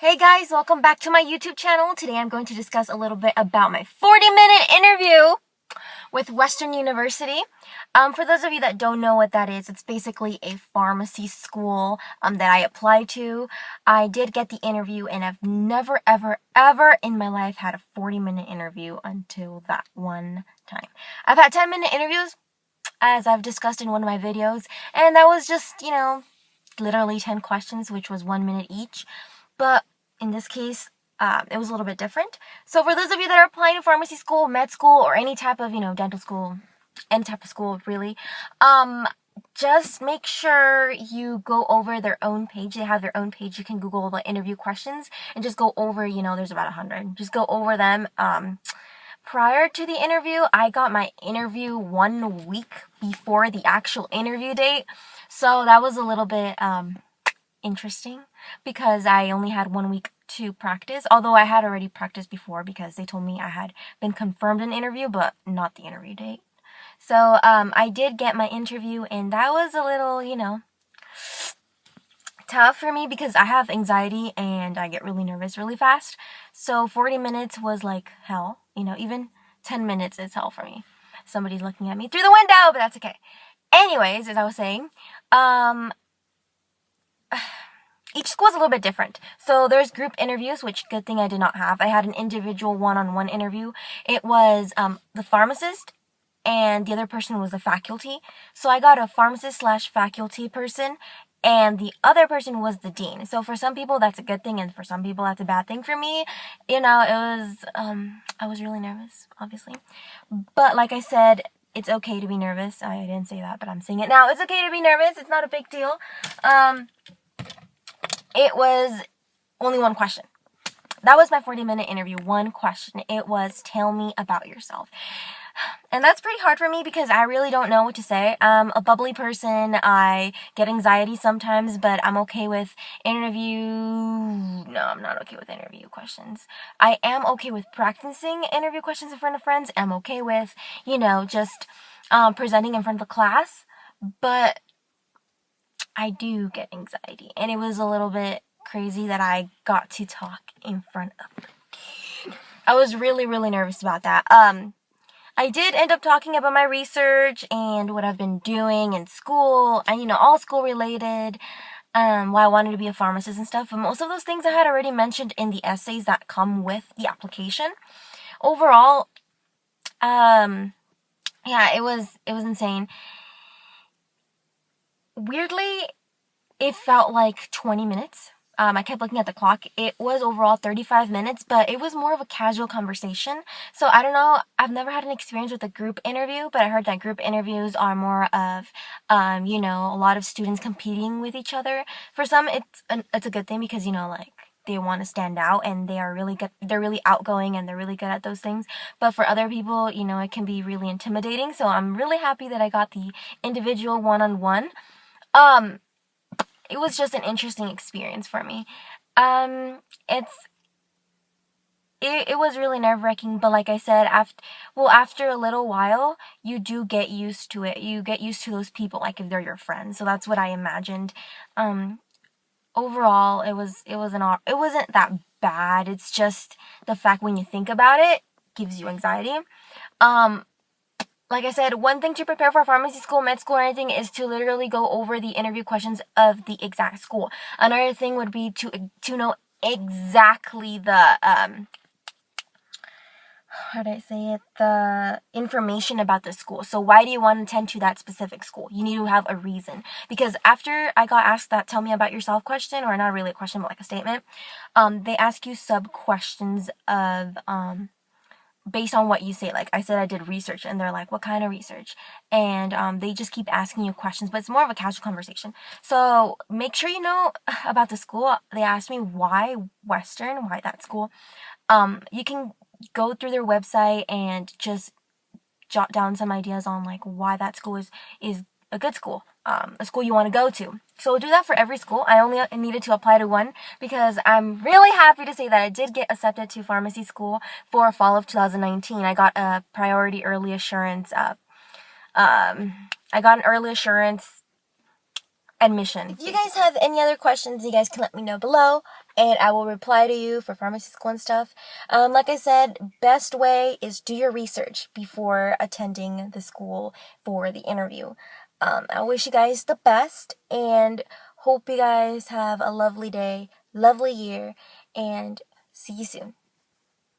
Hey guys, welcome back to my YouTube channel. Today I'm going to discuss a little bit about my 40-minute interview with Western University. For those of you that don't know what that is, it's basically a pharmacy school that I applied to. I did get the interview, and I've never, ever in my life had a 40-minute interview until that one time. I've had 10-minute interviews, as I've discussed in one of my videos, and that was just, literally 10 questions, which was 1 minute each. But in this case, it was a little bit different. So for those of you that are applying to pharmacy school, med school, or any type of, dental school, any type of school, really, just make sure you go over their own page. They have their own page. You can Google the interview questions and just go over, there's about 100. Just go over them. Prior to the interview, I got my interview 1 week before the actual interview date. So that was a little bit, interesting because I only had 1 week to practice, although I had already practiced before because they told me I had been confirmed an interview, but not the interview date. So I did get my interview, and that was a little, tough for me because I have anxiety and I get really nervous really fast. So 40 minutes was like hell. Even 10 minutes is hell for me. Somebody's looking at me through the window, but that's okay. Anyways, as I was saying, each school is a little bit different. So there's group interviews, which good thing I did not have. I had an individual one-on-one interview. It was the pharmacist, and the other person was the faculty. So I got a pharmacist/faculty person, and the other person was the dean. So for some people that's a good thing, and for some people that's a bad thing. For me, it was I was really nervous, obviously. But like I said, it's okay to be nervous. I didn't say that, but I'm saying it now. It's okay to be nervous. It's not a big deal. It was only one question. That was my 40-minute interview. One question. It was, tell me about yourself. And that's pretty hard for me because I really don't know what to say. I'm a bubbly person. I get anxiety sometimes, but I'm okay with No, I'm not okay with interview questions. I am okay with practicing interview questions in front of friends. I'm okay with, just presenting in front of the class. But I do get anxiety, and it was a little bit crazy that I got to talk in front of the dean. I was really, really nervous about that. I did end up talking about my research and what I've been doing in school, and all school related, why I wanted to be a pharmacist and stuff. But most of those things I had already mentioned in the essays that come with the application. Overall, yeah, it was insane. Weirdly, it felt like 20 minutes. I kept looking at the clock. It was overall 35 minutes, but it was more of a casual conversation. So I don't know. I've never had an experience with a group interview, but I heard that group interviews are more of, a lot of students competing with each other. For some, it's a good thing because, they want to stand out and they are really good. They're really outgoing and they're really good at those things. But for other people, it can be really intimidating. So I'm really happy that I got the individual one-on-one. It was just an interesting experience for me. It was really nerve-wracking, but like I said, after a little while, you do get used to it. You get used to those people, like if they're your friends. So that's what I imagined. Overall, it wasn't that bad. It's just the fact when you think about it gives you anxiety. Like I said, one thing to prepare for pharmacy school, med school, or anything is to literally go over the interview questions of the exact school. Another thing would be to know exactly the, the information about the school. So why do you want to attend to that specific school? You need to have a reason. Because after I got asked that tell me about yourself question, or not really a question, but like a statement, they ask you sub-questions of, based on what you say. Like I said, I did research, and they're like, what kind of research? And they just keep asking you questions, but it's more of a casual conversation. So make sure you know about the school. They asked me why Western, why that school. You can go through their website and just jot down some ideas on like why that school is a good school, a school you want to go to. So do that for every school. I only needed to apply to one because I'm really happy to say that I did get accepted to pharmacy school for fall of 2019. I got a priority early assurance. I got an early assurance admission. If you guys have any other questions, you guys can let me know below. and I will reply to you for pharmacy school and stuff. Like I said, best way is do your research before attending the school for the interview. I wish you guys the best, and hope you guys have a lovely day, lovely year, and see you soon.